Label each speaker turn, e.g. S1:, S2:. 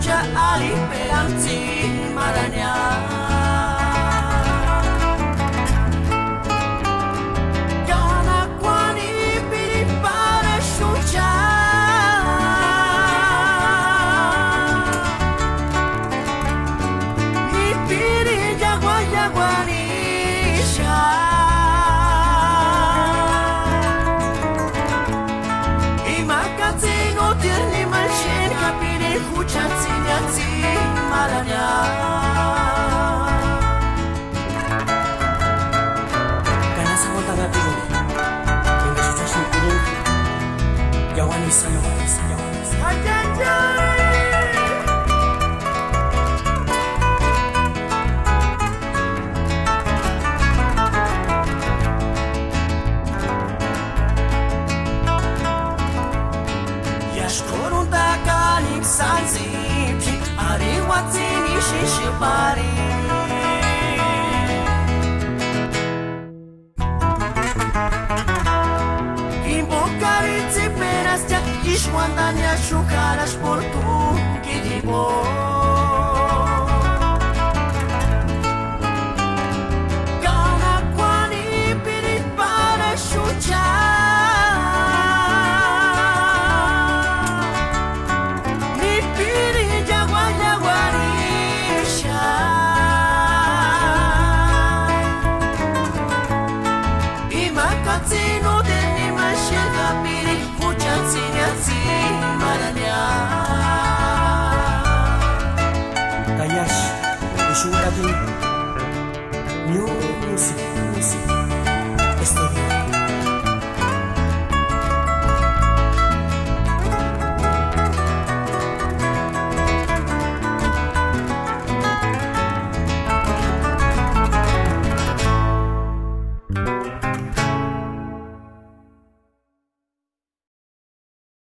S1: escucha ali pelanzi marania. Gana kwani pili para shucha. Ni pili jaguarisha. Kuchantsi marania. Kana sa kong tagapin, yung kasusasyon ko rin, yawanis. Yashkorun takanik sanzi, ari watsini shishibari. Imbocariți perastea, ești oandania șucaraș portu ghilibo. Gana quani piri para șucea. Kayash, isulat din new music, historia.